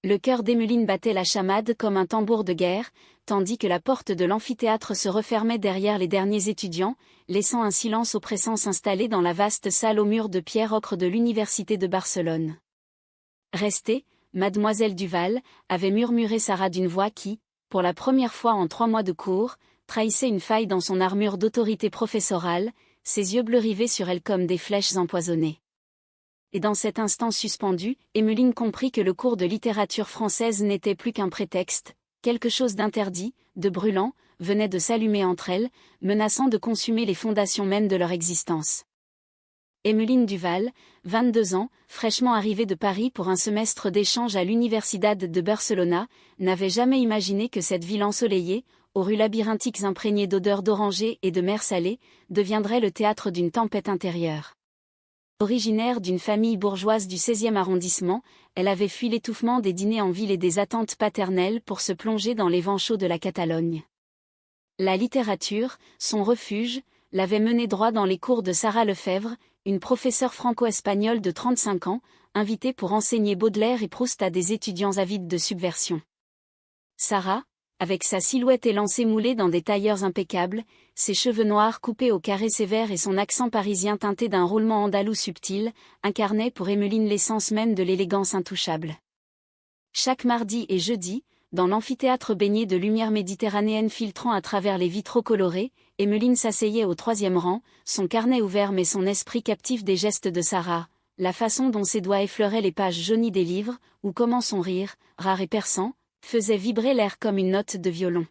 Le cœur d'Emmeline battait la chamade comme un tambour de guerre, tandis que la porte de l'amphithéâtre se refermait derrière les derniers étudiants, laissant un silence oppressant s'installer dans la vaste salle aux murs de pierre ocre de l'Université de Barcelone. « Restez, mademoiselle Duval », avait murmuré Sarah d'une voix qui, pour la première fois en 3 mois de cours, trahissait une faille dans son armure d'autorité professorale, ses yeux bleus rivés sur elle comme des flèches empoisonnées. Et dans cet instant suspendu, Emmeline comprit que le cours de littérature française n'était plus qu'un prétexte, quelque chose d'interdit, de brûlant, venait de s'allumer entre elles, menaçant de consumer les fondations mêmes de leur existence. Emmeline Duval, 22 ans, fraîchement arrivée de Paris pour un semestre d'échange à l'Universidad de Barcelona, n'avait jamais imaginé que cette ville ensoleillée, aux rues labyrinthiques imprégnées d'odeurs d'oranger et de mer salée, deviendrait le théâtre d'une tempête intérieure. Originaire d'une famille bourgeoise du 16e arrondissement, elle avait fui l'étouffement des dîners en ville et des attentes paternelles pour se plonger dans les vents chauds de la Catalogne. La littérature, son refuge, l'avait menée droit dans les cours de Sarah Lefebvre, une professeure franco-espagnole de 35 ans, invitée pour enseigner Baudelaire et Proust à des étudiants avides de subversion. Sarah, avec sa silhouette élancée moulée dans des tailleurs impeccables, ses cheveux noirs coupés au carré sévère et son accent parisien teinté d'un roulement andalou subtil, incarnait pour Emmeline l'essence même de l'élégance intouchable. Chaque mardi et jeudi, dans l'amphithéâtre baigné de lumière méditerranéenne filtrant à travers les vitraux colorés, Emmeline s'asseyait au 3e rang, son carnet ouvert mais son esprit captif des gestes de Sarah, la façon dont ses doigts effleuraient les pages jaunies des livres, ou comment son rire, rare et perçant, faisait vibrer l'air comme une note de violon.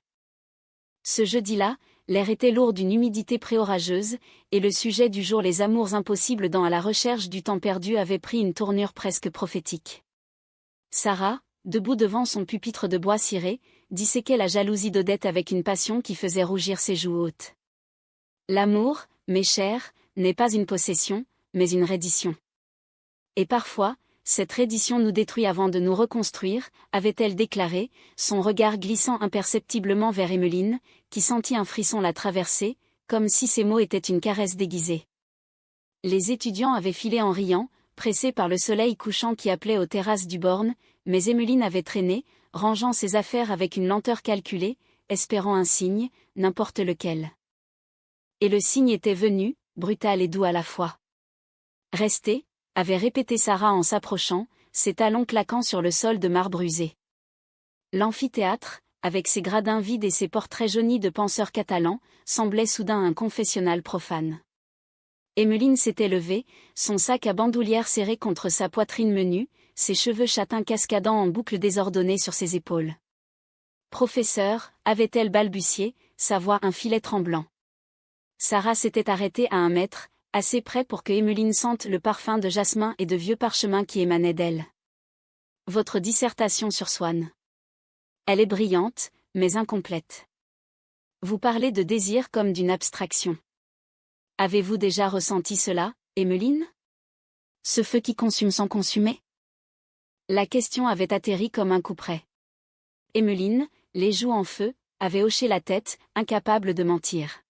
Ce jeudi-là, l'air était lourd d'une humidité préorageuse, et le sujet du jour, les amours impossibles dans À la recherche du temps perdu, avait pris une tournure presque prophétique. Sarah, debout devant son pupitre de bois ciré, disséquait la jalousie d'Odette avec une passion qui faisait rougir ses joues hautes. L'amour, mes chers, n'est pas une possession, mais une reddition. Et parfois, cette reddition nous détruit avant de nous reconstruire, avait-elle déclaré, son regard glissant imperceptiblement vers Emmeline, qui sentit un frisson la traverser, comme si ces mots étaient une caresse déguisée. Les étudiants avaient filé en riant, pressés par le soleil couchant qui appelait aux terrasses du Born, mais Emmeline avait traîné, rangeant ses affaires avec une lenteur calculée, espérant un signe, n'importe lequel. Et le signe était venu, brutal et doux à la fois. « Restez », avait répété Sarah en s'approchant, ses talons claquant sur le sol de marbre usé. L'amphithéâtre, avec ses gradins vides et ses portraits jaunis de penseurs catalans, semblait soudain un confessionnal profane. Emmeline s'était levée, son sac à bandoulière serré contre sa poitrine menue, ses cheveux châtains cascadant en boucles désordonnées sur ses épaules. « Professeur », avait-elle balbutié, sa voix un filet tremblant. Sarah s'était arrêtée à 1 mètre, assez près pour que Emmeline sente le parfum de jasmin et de vieux parchemin qui émanait d'elle. « Votre dissertation sur Swann. Elle est brillante, mais incomplète. Vous parlez de désir comme d'une abstraction. Avez-vous déjà ressenti cela, Emmeline? Ce feu qui consume sans consumer ?» La question avait atterri comme un coup près. Emmeline, les joues en feu, avait hoché la tête, incapable de mentir.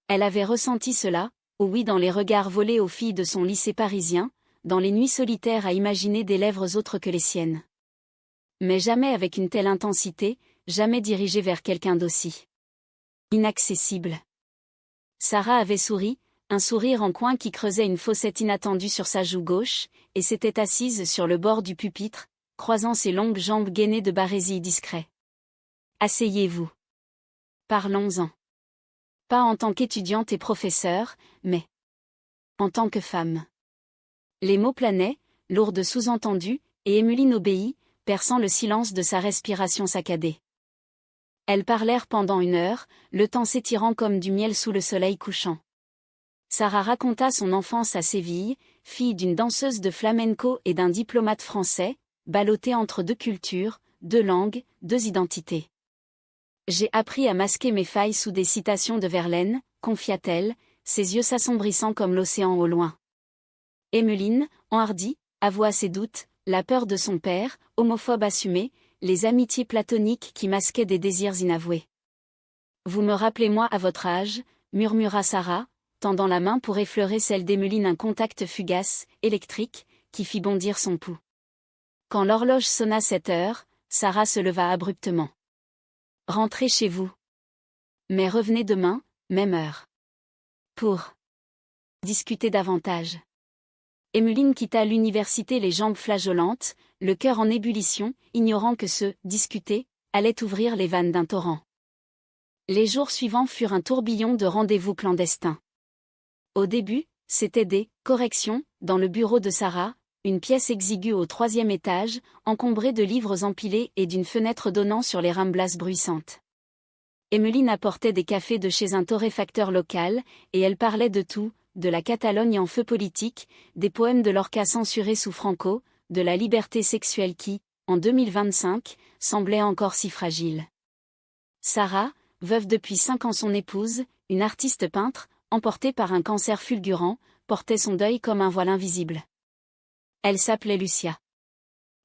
Elle avait ressenti cela, oui, dans les regards volés aux filles de son lycée parisien, dans les nuits solitaires à imaginer des lèvres autres que les siennes. Mais jamais avec une telle intensité, jamais dirigée vers quelqu'un d'aussi inaccessible. Sarah avait souri, un sourire en coin qui creusait une fossette inattendue sur sa joue gauche, et s'était assise sur le bord du pupitre, croisant ses longues jambes gainées de barésilles discrets. « Asseyez-vous. Parlons-en. Pas en tant qu'étudiante et professeure, mais en tant que femme. » Les mots planaient, lourds de sous-entendus, et Emmeline obéit, perçant le silence de sa respiration saccadée. Elles parlèrent pendant 1 heure, le temps s'étirant comme du miel sous le soleil couchant. Sarah raconta son enfance à Séville, fille d'une danseuse de flamenco et d'un diplomate français, ballottée entre 2 cultures, 2 langues, 2 identités. « J'ai appris à masquer mes failles sous des citations de Verlaine, » confia-t-elle, ses yeux s'assombrissant comme l'océan au loin. Emmeline, enhardie, avoua ses doutes, la peur de son père, homophobe assumé, les amitiés platoniques qui masquaient des désirs inavoués. « Vous me rappelez moi à votre âge, » murmura Sarah, tendant la main pour effleurer celle d'Emmeline, un contact fugace, électrique, qui fit bondir son pouls. Quand l'horloge sonna 7 heures, Sarah se leva abruptement. Rentrez chez vous. Mais revenez demain, même heure. Pour discuter davantage. Emmeline quitta l'université les jambes flageolantes, le cœur en ébullition, ignorant que ce « discuter » allait ouvrir les vannes d'un torrent. Les jours suivants furent un tourbillon de rendez-vous clandestins. Au début, c'était des « corrections » dans le bureau de Sarah, une pièce exiguë au 3e étage, encombrée de livres empilés et d'une fenêtre donnant sur les Ramblas bruissantes. Emmeline apportait des cafés de chez un torréfacteur local, et elle parlait de tout, de la Catalogne en feu politique, des poèmes de Lorca censurés sous Franco, de la liberté sexuelle qui, en 2025, semblait encore si fragile. Sarah, veuve depuis 5 ans son épouse, une artiste peintre, emportée par un cancer fulgurant, portait son deuil comme un voile invisible. Elle s'appelait Lucia.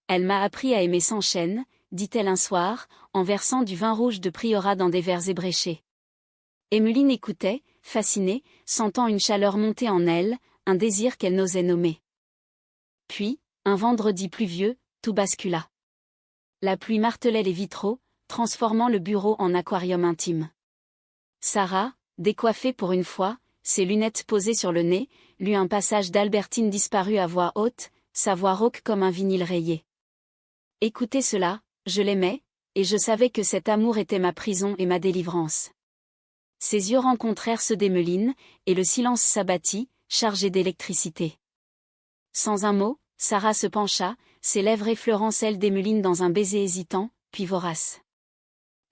Elle m'a appris à aimer sans chaîne, dit-elle un soir, en versant du vin rouge de Priorat dans des verres ébréchés. Emmeline écoutait, fascinée, sentant une chaleur monter en elle, un désir qu'elle n'osait nommer. Puis, un vendredi pluvieux, tout bascula. La pluie martelait les vitraux, transformant le bureau en aquarium intime. Sarah, décoiffée pour une fois, ses lunettes posées sur le nez, lut un passage d'Albertine disparu à voix haute, sa voix rauque comme un vinyle rayé. Écoutez cela, je l'aimais, et je savais que cet amour était ma prison et ma délivrance. Ses yeux rencontrèrent ceux d'Emmeline, et le silence s'abattit, chargé d'électricité. Sans un mot, Sarah se pencha, ses lèvres effleurant celles d'Emmeline dans un baiser hésitant, puis vorace.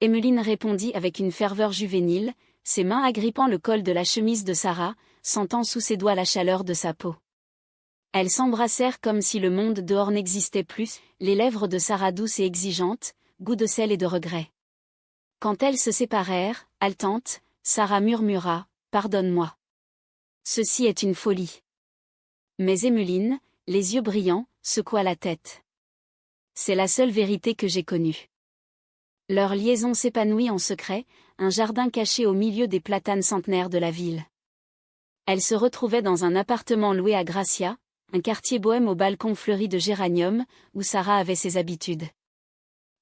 Emmeline répondit avec une ferveur juvénile, ses mains agrippant le col de la chemise de Sarah, sentant sous ses doigts la chaleur de sa peau. Elles s'embrassèrent comme si le monde dehors n'existait plus, les lèvres de Sarah douces et exigeantes, goût de sel et de regret. Quand elles se séparèrent, haletantes, Sarah murmura « Pardonne-moi. Ceci est une folie. » Mais Emmeline, les yeux brillants, secoua la tête. C'est la seule vérité que j'ai connue. Leur liaison s'épanouit en secret, un jardin caché au milieu des platanes centenaires de la ville. Elles se retrouvaient dans un appartement loué à Gracia, un quartier bohème au balcon fleuri de géranium, où Sarah avait ses habitudes.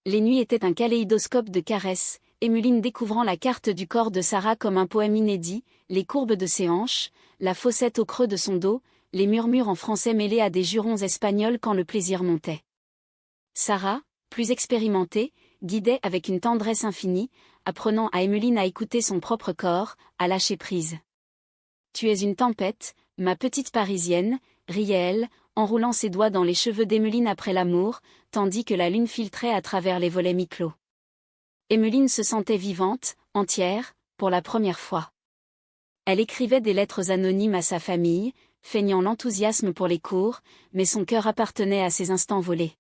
Les nuits étaient un kaléidoscope de caresses, Emmeline découvrant la carte du corps de Sarah comme un poème inédit, les courbes de ses hanches, la fossette au creux de son dos, les murmures en français mêlés à des jurons espagnols quand le plaisir montait. Sarah, plus expérimentée, guidait avec une tendresse infinie, apprenant à Emmeline à écouter son propre corps, à lâcher prise. « Tu es une tempête, ma petite Parisienne », riait-elle, enroulant ses doigts dans les cheveux d'Emmeline après l'amour, tandis que la lune filtrait à travers les volets mi-clos. Emmeline se sentait vivante, entière, pour la première fois. Elle écrivait des lettres anonymes à sa famille, feignant l'enthousiasme pour les cours, mais son cœur appartenait à ces instants volés.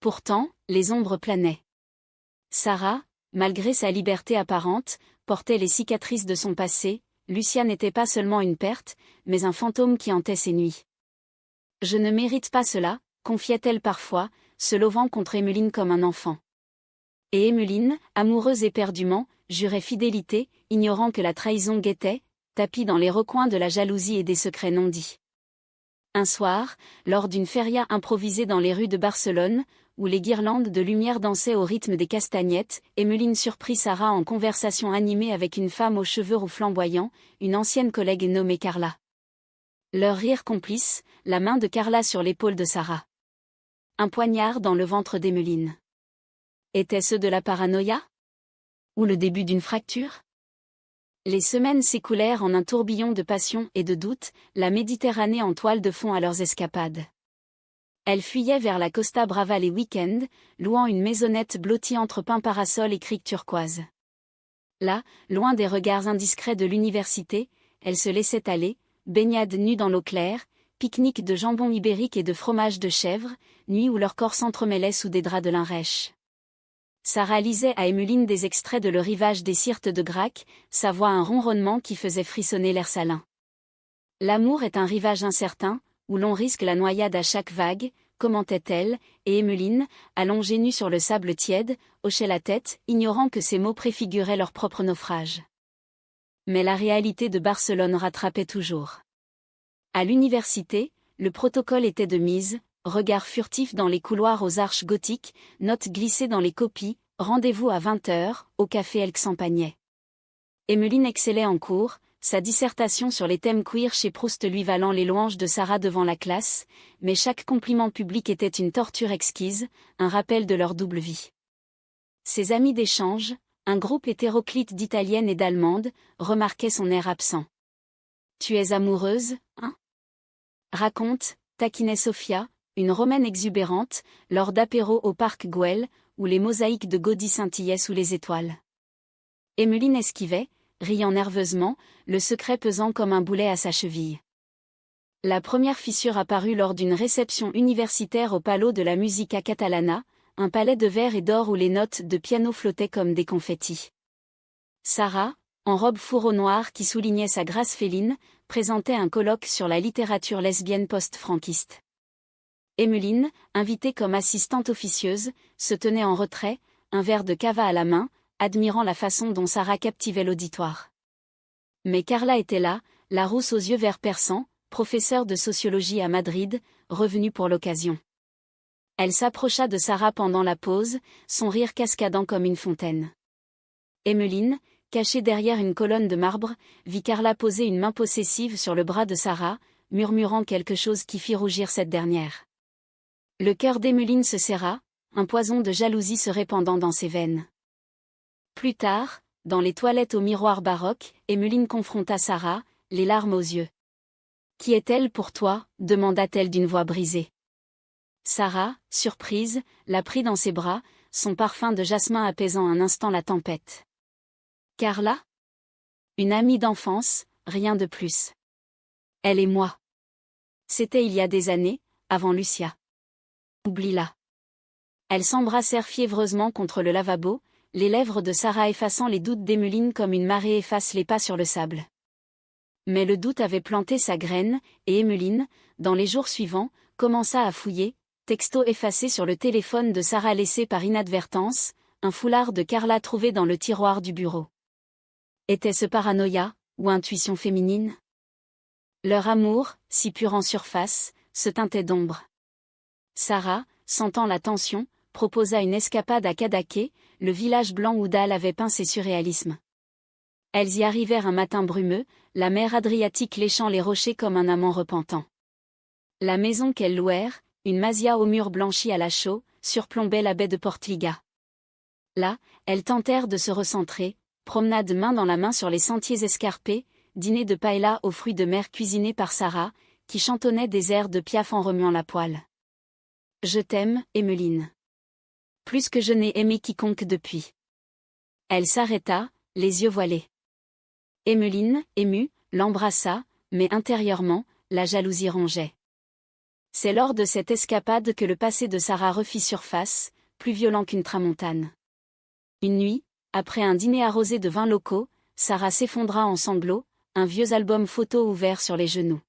Pourtant, les ombres planaient. Sarah, malgré sa liberté apparente, portait les cicatrices de son passé. Lucia n'était pas seulement une perte, mais un fantôme qui hantait ses nuits. « Je ne mérite pas cela », confiait-elle parfois, se levant contre Emmeline comme un enfant. Et Emmeline, amoureuse éperdument, jurait fidélité, ignorant que la trahison guettait, tapie dans les recoins de la jalousie et des secrets non dits. Un soir, lors d'une feria improvisée dans les rues de Barcelone, où les guirlandes de lumière dansaient au rythme des castagnettes, Emmeline surprit Sarah en conversation animée avec une femme aux cheveux roux flamboyants, une ancienne collègue nommée Carla. Leur rire complice, la main de Carla sur l'épaule de Sarah. Un poignard dans le ventre d'Emmeline. Était-ce de la paranoïa? Ou le début d'une fracture? Les semaines s'écoulèrent en un tourbillon de passion et de doute, la Méditerranée en toile de fond à leurs escapades. Elles fuyaient vers la Costa Brava les week-ends, louant une maisonnette blottie entre pins parasols et criques turquoises. Là, loin des regards indiscrets de l'université, elles se laissaient aller, baignades nues dans l'eau claire, pique-nique de jambon ibérique et de fromage de chèvre, nuit où leurs corps s'entremêlaient sous des draps de lin rêche. Sarah lisait à Emmeline des extraits de Le Rivage des Syrtes de Gracque, sa voix un ronronnement qui faisait frissonner l'air salin. L'amour est un rivage incertain, où l'on risque la noyade à chaque vague, commentait-elle, et Emmeline, allongée nue sur le sable tiède, hochait la tête, ignorant que ces mots préfiguraient leur propre naufrage. Mais la réalité de Barcelone rattrapait toujours. À l'université, le protocole était de mise, regard furtif dans les couloirs aux arches gothiques, notes glissées dans les copies, rendez-vous à 20h, au café Elk-Sampagnay. Emmeline excellait en cours, sa dissertation sur les thèmes queer chez Proust lui valant les louanges de Sarah devant la classe, mais chaque compliment public était une torture exquise, un rappel de leur double vie. Ses amis d'échange, un groupe hétéroclite d'Italiennes et d'Allemandes, remarquaient son air absent. « Tu es amoureuse, hein ?» raconte, taquinait Sophia, une romaine exubérante, lors d'apéros au parc Güell, où les mosaïques de Gaudí scintillaient sous les étoiles. Emmeline esquivait, riant nerveusement, le secret pesant comme un boulet à sa cheville. La première fissure apparut lors d'une réception universitaire au Palo de la Musica Catalana, un palais de verre et d'or où les notes de piano flottaient comme des confettis. Sarah, en robe fourreau noir qui soulignait sa grâce féline, présentait un colloque sur la littérature lesbienne post-franquiste. Emmeline, invitée comme assistante officieuse, se tenait en retrait, un verre de cava à la main, admirant la façon dont Sarah captivait l'auditoire. Mais Carla était là, la rousse aux yeux verts perçants, professeure de sociologie à Madrid, revenue pour l'occasion. Elle s'approcha de Sarah pendant la pause, son rire cascadant comme une fontaine. Emmeline, cachée derrière une colonne de marbre, vit Carla poser une main possessive sur le bras de Sarah, murmurant quelque chose qui fit rougir cette dernière. Le cœur d'Emmeline se serra, un poison de jalousie se répandant dans ses veines. Plus tard, dans les toilettes au miroir baroque, Emmeline confronta Sarah, les larmes aux yeux. « Qui est-elle pour toi ?» demanda-t-elle d'une voix brisée. Sarah, surprise, la prit dans ses bras, son parfum de jasmin apaisant un instant la tempête. « Carla ? Une amie d'enfance, rien de plus. Elle et moi. C'était il y a des années, avant Lucia. Oublie-la. » Elles s'embrassèrent fiévreusement contre le lavabo, les lèvres de Sarah effaçant les doutes d'Emmeline comme une marée efface les pas sur le sable. Mais le doute avait planté sa graine, et Emmeline, dans les jours suivants, commença à fouiller, texto effacé sur le téléphone de Sarah laissé par inadvertance, un foulard de Carla trouvé dans le tiroir du bureau. Était-ce paranoïa, ou intuition féminine ? Leur amour, si pur en surface, se teintait d'ombre. Sarah, sentant la tension, proposa une escapade à Cadaqués, le village blanc où Dahl avait peint ses surréalismes. Elles y arrivèrent un matin brumeux, la mer Adriatique léchant les rochers comme un amant repentant. La maison qu'elles louèrent, une masia aux murs blanchis à la chaux, surplombait la baie de Portliga. Là, elles tentèrent de se recentrer, promenade main dans la main sur les sentiers escarpés, dîner de paella aux fruits de mer cuisinés par Sarah, qui chantonnait des airs de Piaf en remuant la poêle. « Je t'aime, Emmeline. Plus que je n'ai aimé quiconque depuis. » Elle s'arrêta, les yeux voilés. Emmeline, émue, l'embrassa, mais intérieurement, la jalousie rongeait. C'est lors de cette escapade que le passé de Sarah refit surface, plus violent qu'une tramontane. Une nuit, après un dîner arrosé de vins locaux, Sarah s'effondra en sanglots, un vieux album photo ouvert sur les genoux.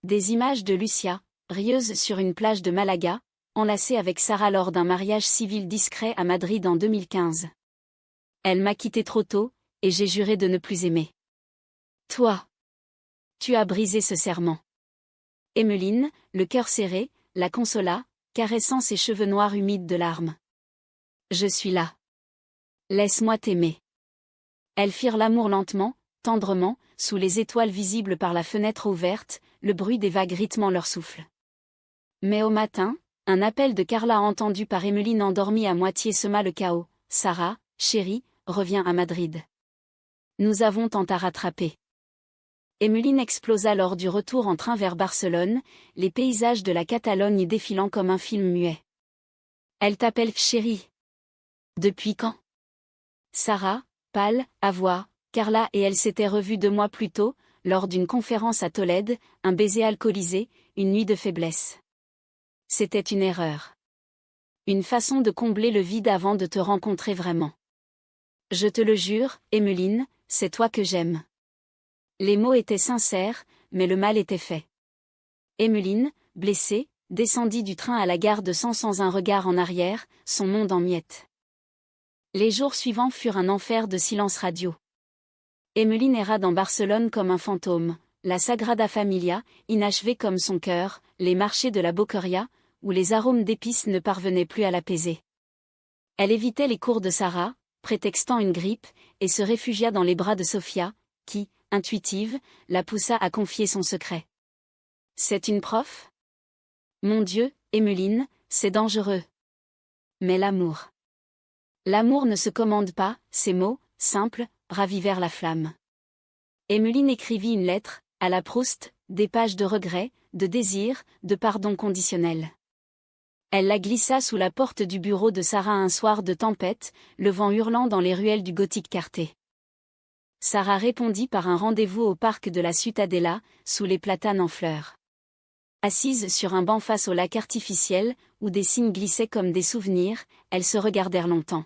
Des images de Lucia, rieuse sur une plage de Malaga, enlacée avec Sarah lors d'un mariage civil discret à Madrid en 2015. Elle m'a quitté trop tôt, et j'ai juré de ne plus aimer. Toi. Tu as brisé ce serment. Emmeline, le cœur serré, la consola, caressant ses cheveux noirs humides de larmes. Je suis là. Laisse-moi t'aimer. Elles firent l'amour lentement, tendrement, sous les étoiles visibles par la fenêtre ouverte, le bruit des vagues rythmant leur souffle. Mais au matin, un appel de Carla entendu par Emmeline endormie à moitié sema le chaos. « Sarah, chérie, reviens à Madrid. Nous avons tant à rattraper. » Emmeline explosa lors du retour en train vers Barcelone, les paysages de la Catalogne y défilant comme un film muet. « Elle t'appelle chérie. Depuis quand ?» Sarah, pâle, à voix, Carla et elle s'étaient revues 2 mois plus tôt, lors d'une conférence à Tolède, un baiser alcoolisé, une nuit de faiblesse. C'était une erreur. Une façon de combler le vide avant de te rencontrer vraiment. Je te le jure, Emmeline, c'est toi que j'aime. Les mots étaient sincères, mais le mal était fait. Emmeline, blessée, descendit du train à la gare de Sens sans un regard en arrière, son monde en miettes. Les jours suivants furent un enfer de silence radio. Emmeline erra dans Barcelone comme un fantôme, la Sagrada Familia, inachevée comme son cœur, les marchés de la Boqueria, où les arômes d'épices ne parvenaient plus à l'apaiser. Elle évitait les cours de Sarah, prétextant une grippe, et se réfugia dans les bras de Sophia, qui, intuitive, la poussa à confier son secret. « C'est une prof ? Mon Dieu, Emmeline, c'est dangereux. Mais l'amour. L'amour ne se commande pas, » ces mots, simples, ravivèrent la flamme. Emmeline écrivit une lettre, à la Proust, des pages de regret, de désir, de pardon conditionnel. Elle la glissa sous la porte du bureau de Sarah un soir de tempête, le vent hurlant dans les ruelles du gothique quartier. Sarah répondit par un rendez-vous au parc de la Ciutadella, sous les platanes en fleurs. Assise sur un banc face au lac artificiel, où des cygnes glissaient comme des souvenirs, elles se regardèrent longtemps.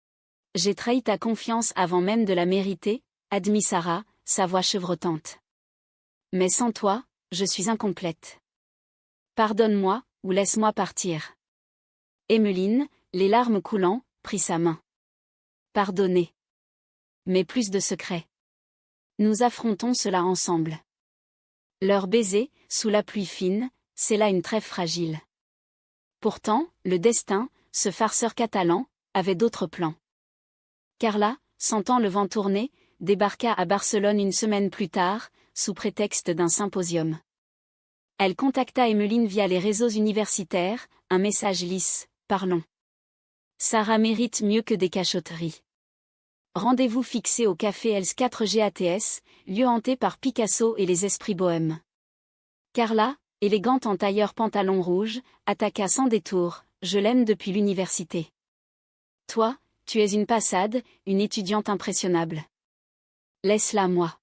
« J'ai trahi ta confiance avant même de la mériter, » admit Sarah, sa voix chevrotante. « Mais sans toi, je suis incomplète. Pardonne-moi, ou laisse-moi partir. » Emmeline, les larmes coulant, prit sa main. « Pardonnez. Mais plus de secrets. Nous affrontons cela ensemble. » Leur baiser, sous la pluie fine, c'est là une trêve fragile. Pourtant, le destin, ce farceur catalan, avait d'autres plans. Carla, sentant le vent tourner, débarqua à Barcelone une semaine plus tard, sous prétexte d'un symposium. Elle contacta Emmeline via les réseaux universitaires, un message lisse, « Parlons. Sarah mérite mieux que des cachotteries. » Rendez-vous fixé au café Els 4 GATS, lieu hanté par Picasso et les esprits bohèmes. Carla, élégante en tailleur pantalon rouge, attaqua sans détour, « Je l'aime depuis l'université. Toi, tu es une passade, une étudiante impressionnable. Laisse-la moi. »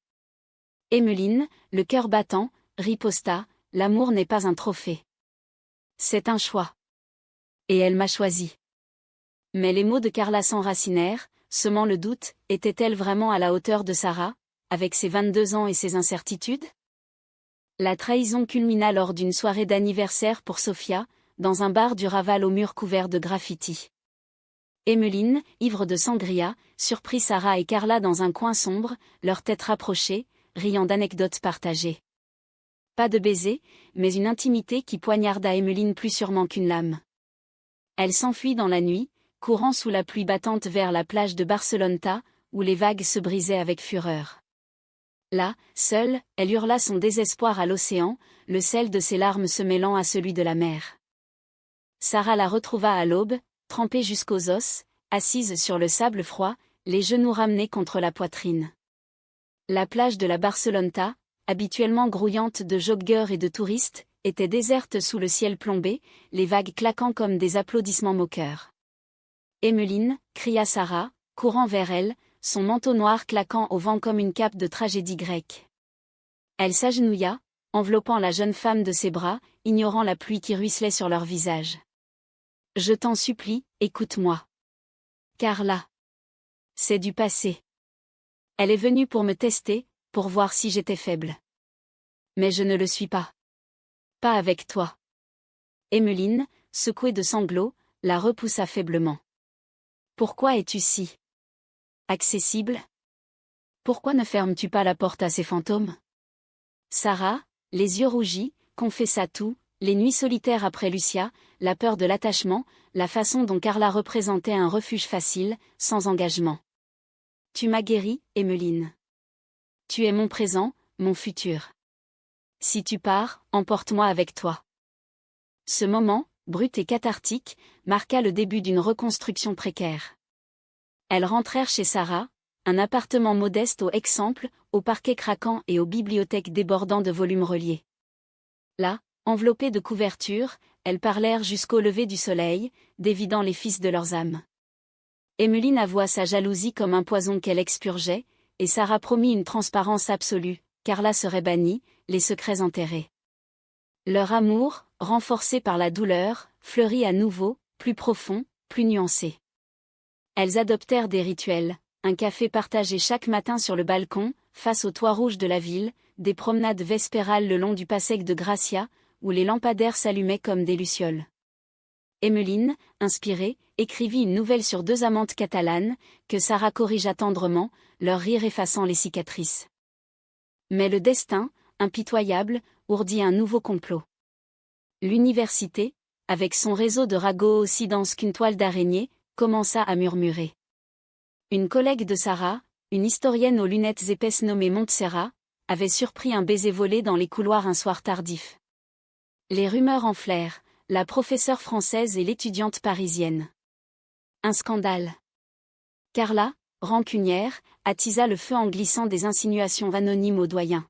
Emmeline, le cœur battant, riposta, « L'amour n'est pas un trophée. C'est un choix. Et elle m'a choisi. » Mais les mots de Carla s'enracinèrent, semant le doute, était-elle vraiment à la hauteur de Sarah, avec ses 22 ans et ses incertitudes? La trahison culmina lors d'une soirée d'anniversaire pour Sophia, dans un bar du Raval aux murs couverts de graffitis. Emmeline, ivre de sangria, surprit Sarah et Carla dans un coin sombre, leurs têtes rapprochées, riant d'anecdotes partagées. Pas de baiser, mais une intimité qui poignarda Emmeline plus sûrement qu'une lame. Elle s'enfuit dans la nuit, courant sous la pluie battante vers la plage de Barceloneta, où les vagues se brisaient avec fureur. Là, seule, elle hurla son désespoir à l'océan, le sel de ses larmes se mêlant à celui de la mer. Sarah la retrouva à l'aube, trempée jusqu'aux os, assise sur le sable froid, les genoux ramenés contre la poitrine. La plage de la Barceloneta, habituellement grouillante de joggeurs et de touristes, était déserte sous le ciel plombé, les vagues claquant comme des applaudissements moqueurs. « Emmeline » cria Sarah, courant vers elle, son manteau noir claquant au vent comme une cape de tragédie grecque. Elle s'agenouilla, enveloppant la jeune femme de ses bras, ignorant la pluie qui ruisselait sur leur visage. « Je t'en supplie, écoute-moi. Carla. C'est du passé. Elle est venue pour me tester, pour voir si j'étais faible. Mais je ne le suis pas. Pas avec toi. » Emmeline, secouée de sanglots, la repoussa faiblement. « Pourquoi es-tu si accessible? Pourquoi ne fermes-tu pas la porte à ces fantômes ?» Sarah, les yeux rougis, confessa tout, les nuits solitaires après Lucia, la peur de l'attachement, la façon dont Carla représentait un refuge facile, sans engagement. « Tu m'as guérie, Emmeline. Tu es mon présent, mon futur. Si tu pars, emporte-moi avec toi. » Ce moment, brut et cathartique, marqua le début d'une reconstruction précaire. Elles rentrèrent chez Sarah, un appartement modeste au Exemple, au parquet craquant et aux bibliothèques débordant de volumes reliés. Là, enveloppées de couvertures, elles parlèrent jusqu'au lever du soleil, dévidant les fils de leurs âmes. Emmeline avoua sa jalousie comme un poison qu'elle expurgeait, et Sarah promit une transparence absolue, Carla serait bannie, les secrets enterrés. Leur amour, renforcé par la douleur, fleurit à nouveau, plus profond, plus nuancé. Elles adoptèrent des rituels, un café partagé chaque matin sur le balcon, face au toit rouge de la ville, des promenades vespérales le long du Passec de Gracia, où les lampadaires s'allumaient comme des lucioles. Emmeline, inspirée, écrivit une nouvelle sur 2 amantes catalanes, que Sarah corrigea tendrement, leur rire effaçant les cicatrices. Mais le destin, impitoyable, ourdit un nouveau complot. L'université, avec son réseau de ragots aussi dense qu'une toile d'araignée, commença à murmurer. Une collègue de Sarah, une historienne aux lunettes épaisses nommée Montserrat, avait surpris un baiser volé dans les couloirs un soir tardif. Les rumeurs enflèrent, la professeure française et l'étudiante parisienne. Un scandale. Carla, rancunière, attisa le feu en glissant des insinuations anonymes au doyen.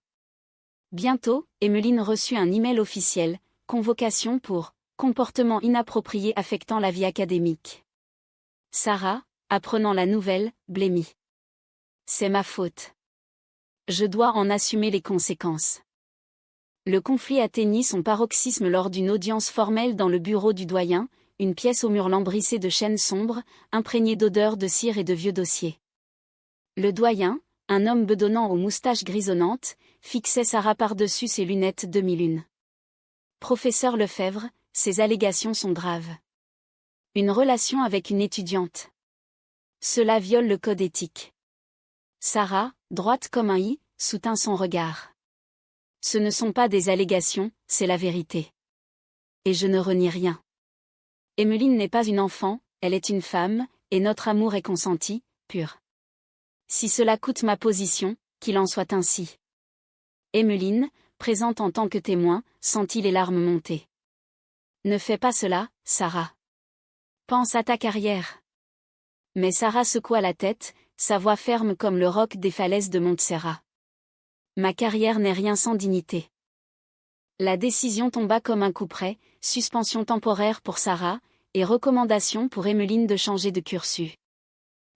Bientôt, Emmeline reçut un email officiel, convocation pour « comportement inapproprié affectant la vie académique ». Sarah, apprenant la nouvelle, blêmit. « C'est ma faute. Je dois en assumer les conséquences. » Le conflit atteignit son paroxysme lors d'une audience formelle dans le bureau du doyen, une pièce aux murs lambrissés de chêne sombre, imprégnée d'odeurs de cire et de vieux dossiers. Le doyen, un homme bedonnant aux moustaches grisonnantes, fixait Sarah par-dessus ses lunettes demi-lune. « Professeur Lefebvre, ces allégations sont graves. Une relation avec une étudiante. Cela viole le code éthique. » Sarah, droite comme un i, soutint son regard. « Ce ne sont pas des allégations, c'est la vérité. Et je ne renie rien. Emmeline n'est pas une enfant, elle est une femme, et notre amour est consenti, pur. Si cela coûte ma position, qu'il en soit ainsi. » Emmeline, présente en tant que témoin, sentit les larmes monter. « Ne fais pas cela, Sarah. Pense à ta carrière. » Mais Sarah secoua la tête, sa voix ferme comme le roc des falaises de Montserrat. « Ma carrière n'est rien sans dignité. » La décision tomba comme un coup près, suspension temporaire pour Sarah, et recommandation pour Emmeline de changer de cursus.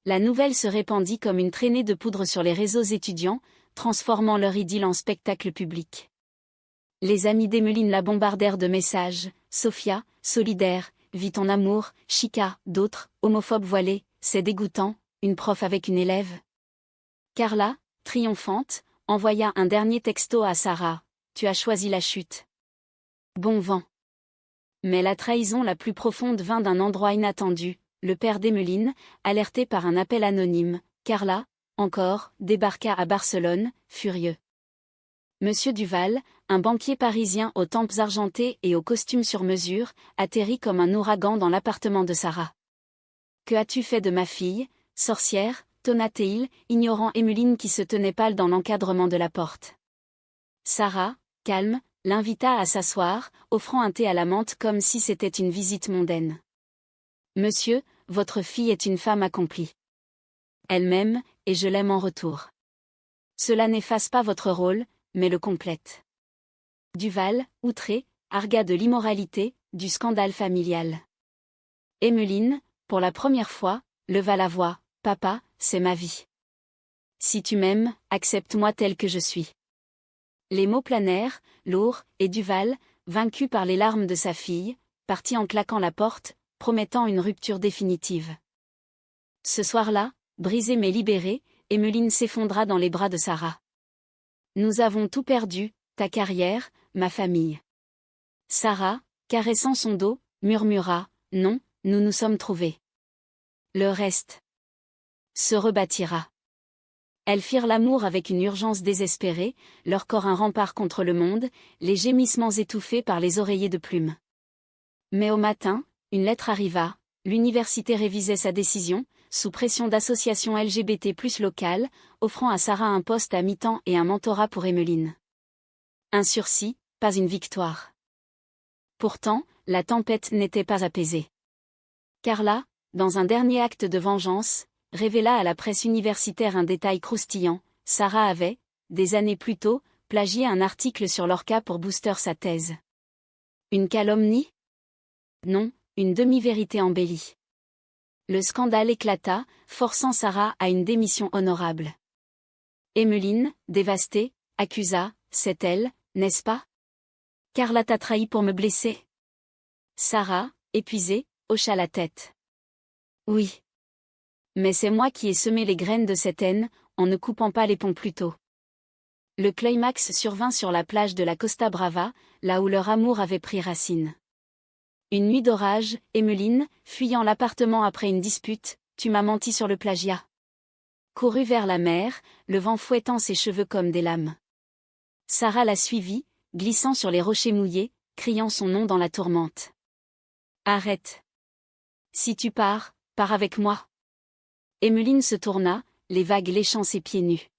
La nouvelle se répandit comme une traînée de poudre sur les réseaux étudiants, transformant leur idylle en spectacle public. Les amis d'Emmeline la bombardèrent de messages, Sophia, solidaire, vis ton amour, Chica, d'autres, homophobe voilé, c'est dégoûtant, une prof avec une élève. Carla, triomphante, envoya un dernier texto à Sarah, tu as choisi la chute. Bon vent. Mais la trahison la plus profonde vint d'un endroit inattendu, le père d'Emmeline, alerté par un appel anonyme, Carla, encore, débarqua à Barcelone, furieux. Monsieur Duval, un banquier parisien aux tempes argentées et aux costumes sur mesure, atterrit comme un ouragan dans l'appartement de Sarah. Que as-tu fait de ma fille, sorcière, tonna-t-il, ignorant Emmeline qui se tenait pâle dans l'encadrement de la porte. Sarah, calme, l'invita à s'asseoir, offrant un thé à la menthe comme si c'était une visite mondaine. Monsieur, votre fille est une femme accomplie. Elle m'aime, et je l'aime en retour. Cela n'efface pas votre rôle, mais le complète. Duval, outré, argua de l'immoralité, du scandale familial. Emmeline, pour la première fois, leva la voix, « Papa, c'est ma vie. Si tu m'aimes, accepte-moi tel que je suis. » Les mots planèrent, lourds, et Duval, vaincu par les larmes de sa fille, partit en claquant la porte, promettant une rupture définitive. Ce soir-là, brisée mais libérée, Emmeline s'effondra dans les bras de Sarah. « Nous avons tout perdu, ta carrière, ma famille. » Sarah, caressant son dos, murmura, « Non, nous nous sommes trouvés. Le reste se rebâtira. » Elles firent l'amour avec une urgence désespérée, leur corps un rempart contre le monde, les gémissements étouffés par les oreillers de plumes. Mais au matin, une lettre arriva, l'université révisait sa décision, sous pression d'associations LGBT+ locales, offrant à Sarah un poste à mi-temps et un mentorat pour Emmeline. Un sursis, pas une victoire. Pourtant, la tempête n'était pas apaisée. Carla, dans un dernier acte de vengeance, révéla à la presse universitaire un détail croustillant, Sarah avait, des années plus tôt, plagié un article sur Lorca pour booster sa thèse. Une calomnie ? Non, une demi-vérité embellie. Le scandale éclata, forçant Sarah à une démission honorable. Emmeline, dévastée, accusa, « C'est elle, n'est-ce pas ? Carla t'a trahi pour me blesser. » Sarah, épuisée, hocha la tête. « Oui. Mais c'est moi qui ai semé les graines de cette haine, en ne coupant pas les ponts plus tôt. » Le climax survint sur la plage de la Costa Brava, là où leur amour avait pris racine. Une nuit d'orage, Emmeline, fuyant l'appartement après une dispute, « Tu m'as menti sur le plagiat. » Courut vers la mer, le vent fouettant ses cheveux comme des lames. Sarah la suivit, glissant sur les rochers mouillés, criant son nom dans la tourmente. Arrête. Si tu pars, pars avec moi. Emmeline se tourna, les vagues léchant ses pieds nus.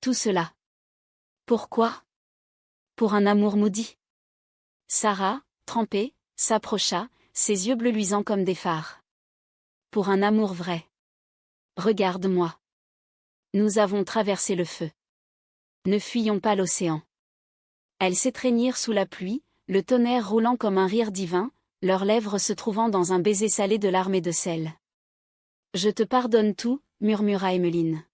Tout cela. Pourquoi? Pour un amour maudit. Sarah, trempée, s'approcha, ses yeux bleus luisants comme des phares. Pour un amour vrai. Regarde-moi. Nous avons traversé le feu. Ne fuyons pas l'océan. Elles s'étreignirent sous la pluie, le tonnerre roulant comme un rire divin, leurs lèvres se trouvant dans un baiser salé de larmes et de sel. Je te pardonne tout, murmura Emmeline.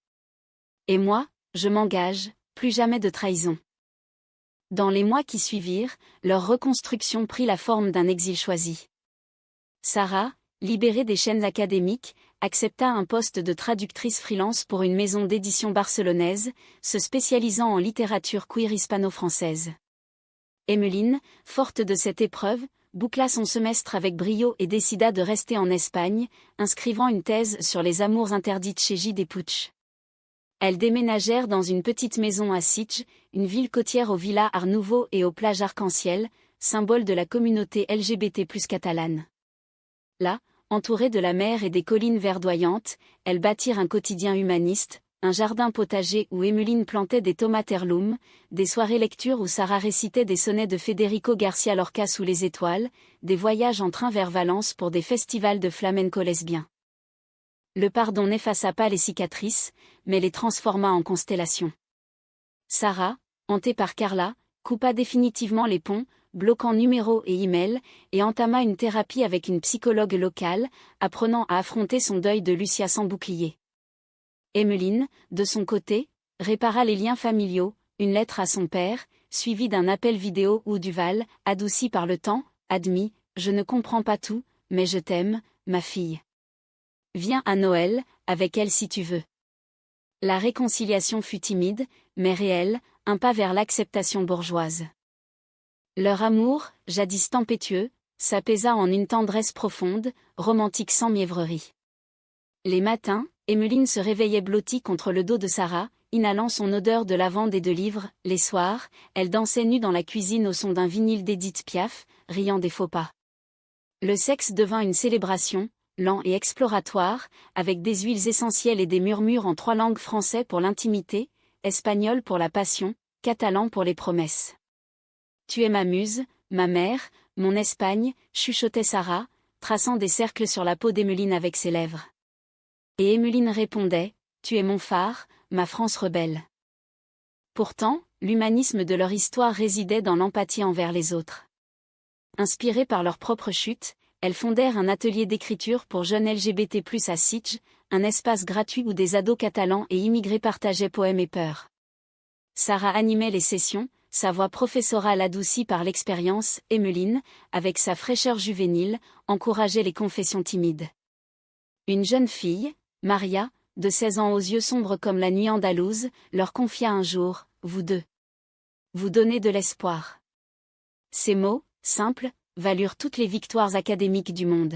Et moi, je m'engage, plus jamais de trahison. Dans les mois qui suivirent, leur reconstruction prit la forme d'un exil choisi. Sarah, libérée des chaînes académiques, accepta un poste de traductrice freelance pour une maison d'édition barcelonaise, se spécialisant en littérature queer hispano-française. Emmeline, forte de cette épreuve, boucla son semestre avec brio et décida de rester en Espagne, inscrivant une thèse sur les amours interdites chez J. Puig. Elles déménagèrent dans une petite maison à Sitges, une ville côtière aux villas Art Nouveau et aux plages arc-en-ciel, symbole de la communauté LGBT+ catalane. Là, entourées de la mer et des collines verdoyantes, elles bâtirent un quotidien humaniste, un jardin potager où Emmeline plantait des tomates heirloom, des soirées lecture où Sarah récitait des sonnets de Federico Garcia Lorca sous les étoiles, des voyages en train vers Valence pour des festivals de flamenco lesbien. Le pardon n'effaça pas les cicatrices, mais les transforma en constellations. Sarah, hantée par Carla, coupa définitivement les ponts, bloquant numéros et emails, et entama une thérapie avec une psychologue locale, apprenant à affronter son deuil de Lucia sans bouclier. Emmeline, de son côté, répara les liens familiaux, une lettre à son père, suivie d'un appel vidéo où Duval, adouci par le temps, admit « Je ne comprends pas tout, mais je t'aime, ma fille. Viens à Noël, avec elle si tu veux. » La réconciliation fut timide, mais réelle, un pas vers l'acceptation bourgeoise. Leur amour, jadis tempétueux, s'apaisa en une tendresse profonde, romantique sans mièvrerie. Les matins, Emmeline se réveillait blottie contre le dos de Sarah, inhalant son odeur de lavande et de livres. Les soirs, elle dansait nue dans la cuisine au son d'un vinyle d'Édith Piaf, riant des faux pas. Le sexe devint une célébration, lent et exploratoire, avec des huiles essentielles et des murmures en 3 langues: français pour l'intimité, espagnol pour la passion, catalan pour les promesses. Tu es ma muse, ma mère, mon Espagne, chuchotait Sarah, traçant des cercles sur la peau d'Emmeline avec ses lèvres. Et Emmeline répondait, tu es mon phare, ma France rebelle. Pourtant, l'humanisme de leur histoire résidait dans l'empathie envers les autres. Inspirées par leur propre chute, elles fondèrent un atelier d'écriture pour jeunes LGBT+ à Sitges, un espace gratuit où des ados catalans et immigrés partageaient poèmes et peurs. Sarah animait les sessions, sa voix professorale adoucie par l'expérience. Emmeline, avec sa fraîcheur juvénile, encourageait les confessions timides. Une jeune fille, Maria, de 16 ans aux yeux sombres comme la nuit andalouse, leur confia un jour, « Vous deux. Vous donnez de l'espoir. » Ces mots, simples, valurent toutes les victoires académiques du monde.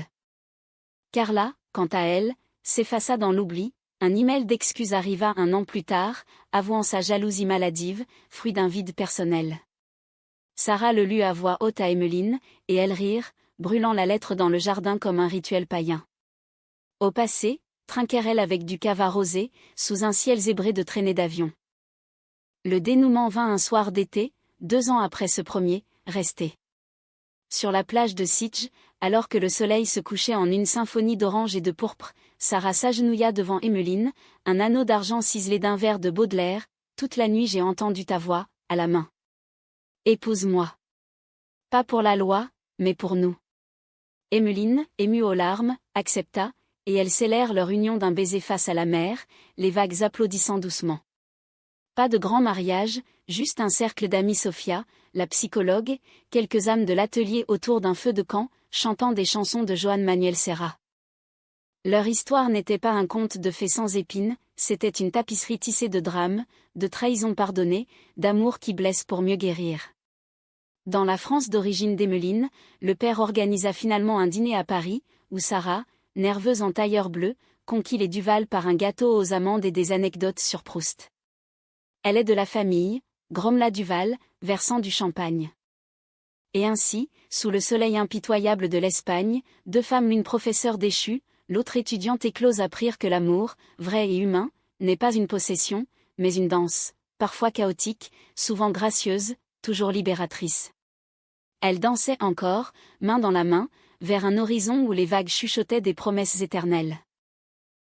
Carla, quant à elle, s'effaça dans l'oubli. Un email d'excuses arriva 1 an plus tard, avouant sa jalousie maladive, fruit d'un vide personnel. Sarah le lut à voix haute à Emmeline, et elles rirent, brûlant la lettre dans le jardin comme un rituel païen. Au passé, trinquèrent-elles avec du cava rosé, sous un ciel zébré de traînées d'avions. Le dénouement vint un soir d'été, 2 ans après ce premier, resté. Sur la plage de Sitges, alors que le soleil se couchait en une symphonie d'orange et de pourpre, Sarah s'agenouilla devant Emmeline, un anneau d'argent ciselé d'un vers de Baudelaire. Toute la nuit j'ai entendu ta voix, à la main. Épouse-moi. Pas pour la loi, mais pour nous. Emmeline, émue aux larmes, accepta, et elles scellèrent leur union d'un baiser face à la mer, les vagues applaudissant doucement. Pas de grand mariage, juste un cercle d'amis. Sophia, la psychologue, quelques âmes de l'atelier autour d'un feu de camp, chantant des chansons de Joan Manuel Serrat. Leur histoire n'était pas un conte de fées sans épines, c'était une tapisserie tissée de drames, de trahisons pardonnées, d'amour qui blesse pour mieux guérir. Dans la France d'origine d'Emmeline, le père organisa finalement un dîner à Paris, où Sarah, nerveuse en tailleur bleu, conquit les Duval par un gâteau aux amandes et des anecdotes sur Proust. Elle est de la famille, grommela Duval, versant du champagne. Et ainsi, sous le soleil impitoyable de l'Espagne, deux femmes, l'une professeure déchue, l'autre étudiante éclose, apprirent que l'amour, vrai et humain, n'est pas une possession, mais une danse, parfois chaotique, souvent gracieuse, toujours libératrice. Elles dansaient encore, main dans la main, vers un horizon où les vagues chuchotaient des promesses éternelles.